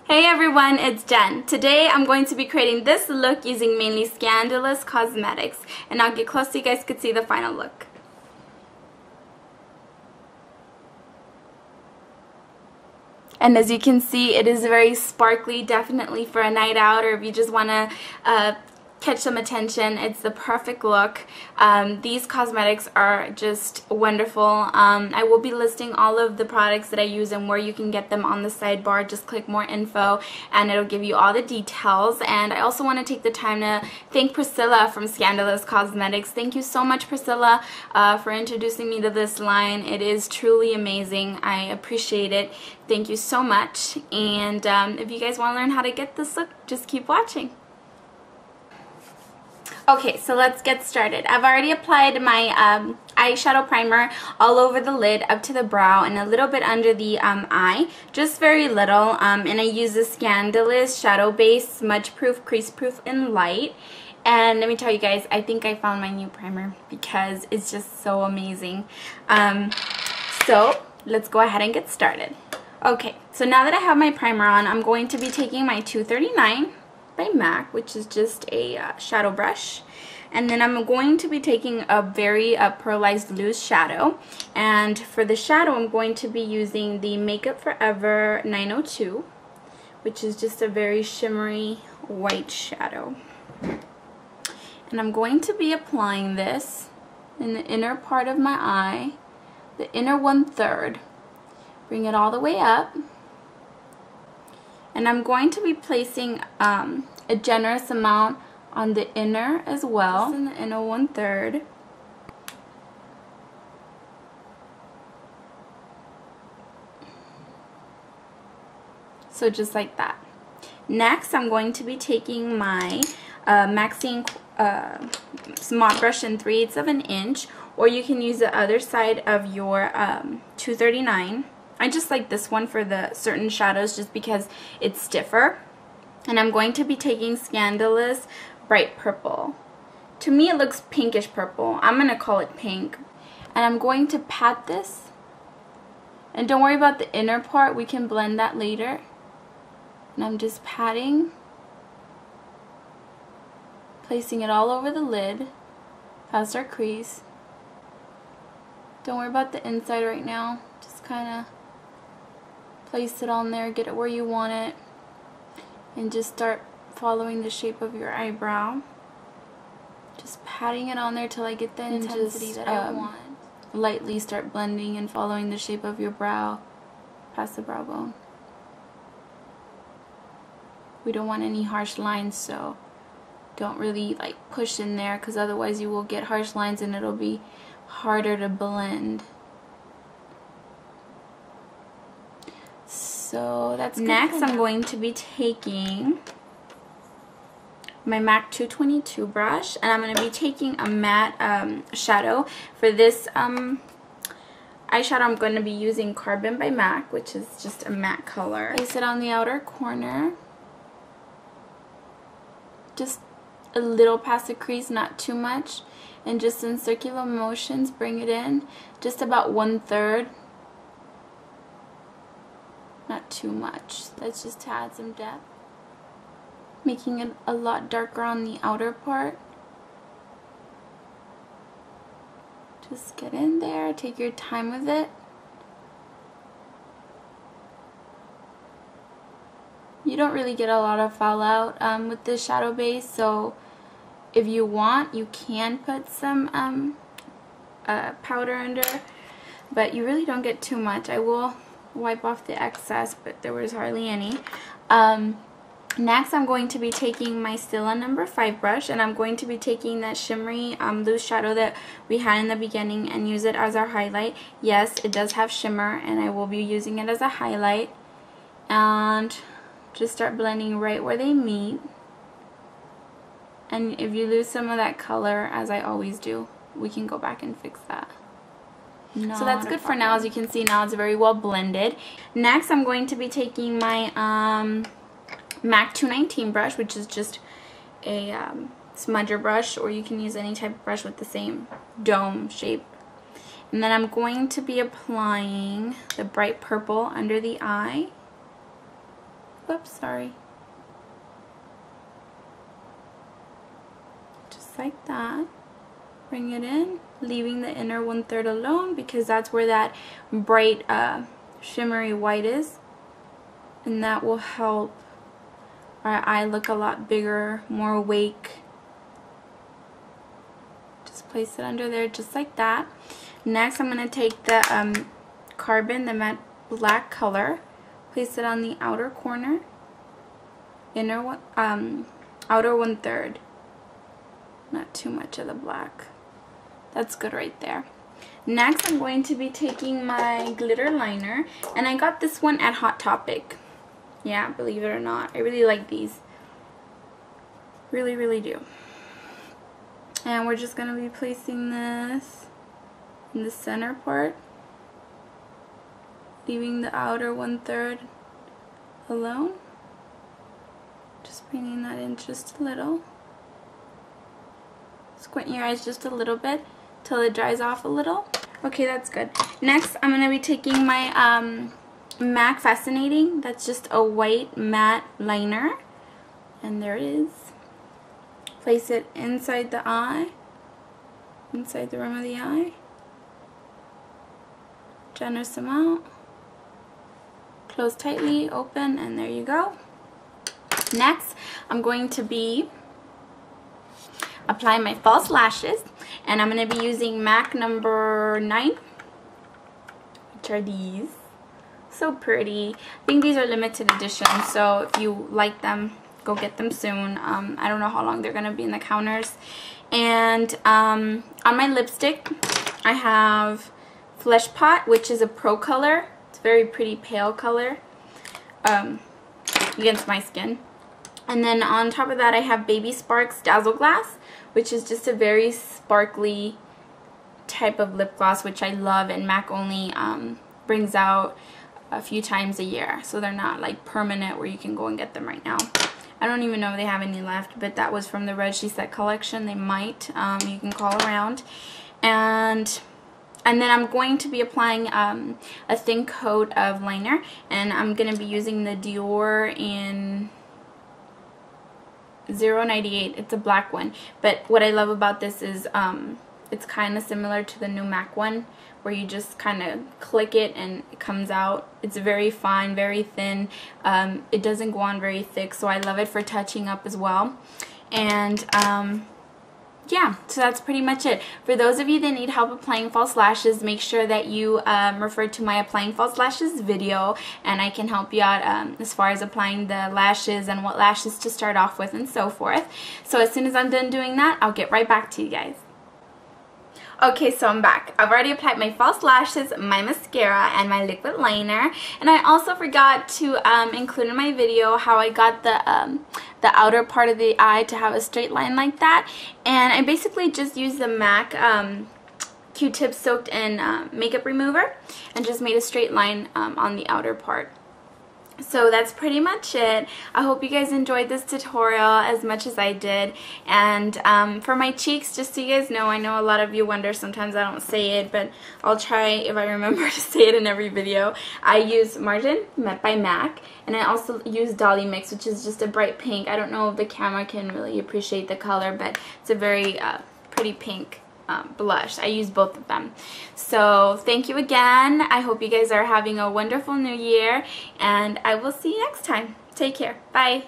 Hey everyone, it's Jen. Today I'm going to be creating this look using mainly Scandalous Cosmetics, and I'll get close so you guys could see the final look. And as you can see, it is very sparkly, definitely for a night out, or if you just want to catch some attention. It's the perfect look. These cosmetics are just wonderful. I will be listing all of the products that I use and where you can get them on the sidebar. Just click more info and it'll give you all the details. And I also want to take the time to thank Priscilla from Scandalous Cosmetics. Thank you so much, Priscilla, for introducing me to this line. It is truly amazing. I appreciate it. Thank you so much. And if you guys want to learn how to get this look, just keep watching. Okay, so let's get started. I've already applied my eyeshadow primer all over the lid, up to the brow, and a little bit under the eye. Just very little. And I use the Scandalous Shadow Base, Smudge Proof, Crease Proof, and Light. And let me tell you guys, I think I found my new primer because it's just so amazing. So let's go ahead and get started. Okay, so now that I have my primer on, I'm going to be taking my 239 by MAC, which is just a shadow brush, and then I'm going to be taking a very pearlized loose shadow, and for the shadow I'm going to be using the Makeup Forever 902, which is just a very shimmery white shadow, and I'm going to be applying this in the inner part of my eye, the inner 1/3. Bring it all the way up. And I'm going to be placing a generous amount on the inner as well, in the inner 1/3. So just like that. Next, I'm going to be taking my Maxine Smart Brush in 3/8 of an inch, or you can use the other side of your 239. I just like this one for the certain shadows just because it's stiffer. And I'm going to be taking Scandalous Bright Purple. To me it looks pinkish purple. I'm going to call it pink. And I'm going to pat this. And don't worry about the inner part. We can blend that later. And I'm just patting. Placing it all over the lid. Past our crease. Don't worry about the inside right now. Just kind of place it on there, get it where you want it, and just start following the shape of your eyebrow. Just patting it on there till I get the intensity that I want. Lightly start blending and following the shape of your brow past the brow bone. We don't want any harsh lines, so don't really like push in there, because otherwise you will get harsh lines and it'll be harder to blend. So that's good. Next, I'm going to be taking my MAC 222 brush, and I'm going to be taking a matte shadow. For this eyeshadow, I'm going to be using Carbon by MAC, which is just a matte color. Place it on the outer corner. Just a little past the crease, not too much. And just in circular motions, bring it in. Just about 1/3. Not too much. That's just to add some depth. Making it a lot darker on the outer part. Just get in there. Take your time with it. You don't really get a lot of fallout with this shadow base, so if you want, you can put some powder under, but you really don't get too much. I will wipe off the excess, but there was hardly any. Next, I'm going to be taking my Stila number 5 brush, and I'm going to be taking that shimmery loose shadow that we had in the beginning and use it as our highlight. Yes, it does have shimmer, and I will be using it as a highlight. And just start blending right where they meet. And if you lose some of that color, as I always do, we can go back and fix that. So that's good for now. As you can see, now it's very well blended. Next, I'm going to be taking my MAC 219 brush, which is just a smudger brush, or you can use any type of brush with the same dome shape. And then I'm going to be applying the bright purple under the eye. Whoops, sorry. Just like that. Bring it in, leaving the inner 1/3 alone because that's where that bright shimmery white is, and that will help our eye look a lot bigger, more awake. Just place it under there just like that. Next I'm going to take the Carbon, the matte black color, place it on the outer corner, outer 1/3. Not too much of the black. That's good right there. Next, I'm going to be taking my glitter liner, and I got this one at Hot Topic. Yeah, believe it or not, I really like these. Really, really do. And we're just going to be placing this in the center part, leaving the outer 1/3 alone. Just bringing that in just a little. Squint your eyes just a little bit till it dries off a little. Okay, that's good. Next, I'm going to be taking my MAC Fascinating. That's just a white matte liner. And there it is. Place it inside the eye, inside the rim of the eye. Generous amount. Close tightly, open, and there you go. Next, I'm going to be applying my false lashes, and I'm going to be using MAC number 9, which are these. So pretty. I think these are limited edition, so if you like them, go get them soon. I don't know how long they're going to be in the counters. And on my lipstick, I have Flesh Pot, which is a pro color. It's a very pretty pale color against my skin. And then on top of that, I have Baby Sparks Dazzle Glass, which is just a very sparkly type of lip gloss, which I love, and MAC only brings out a few times a year, so they're not like permanent where you can go and get them right now. I don't even know if they have any left, but that was from the Red She Said collection. They might. You can call around. And then I'm going to be applying a thin coat of liner, and I'm going to be using the Dior in 098. It's a black one, but what I love about this is it's kind of similar to the new MAC one, where you just kind of click it and it comes out. It's very fine, very thin. It doesn't go on very thick, so I love it for touching up as well. And yeah, so that's pretty much it. For those of you that need help applying false lashes, make sure that you refer to my applying false lashes video, and I can help you out as far as applying the lashes and what lashes to start off with and so forth. So as soon as I'm done doing that, I'll get right back to you guys. Okay, so I'm back. I've already applied my false lashes, my mascara, and my liquid liner. And I also forgot to include in my video how I got the outer part of the eye to have a straight line like that. And I basically just used the MAC Q-tip soaked in makeup remover and just made a straight line on the outer part. So that's pretty much it. I hope you guys enjoyed this tutorial as much as I did. And for my cheeks, just so you guys know, I know a lot of you wonder, sometimes I don't say it, but I'll try if I remember to say it in every video. I use Margin by MAC, and I also use Dolly Mix, which is just a bright pink. I don't know if the camera can really appreciate the color, but it's a very pretty pink blush. I use both of them. So thank you again. I hope you guys are having a wonderful new year, and I will see you next time. Take care. Bye.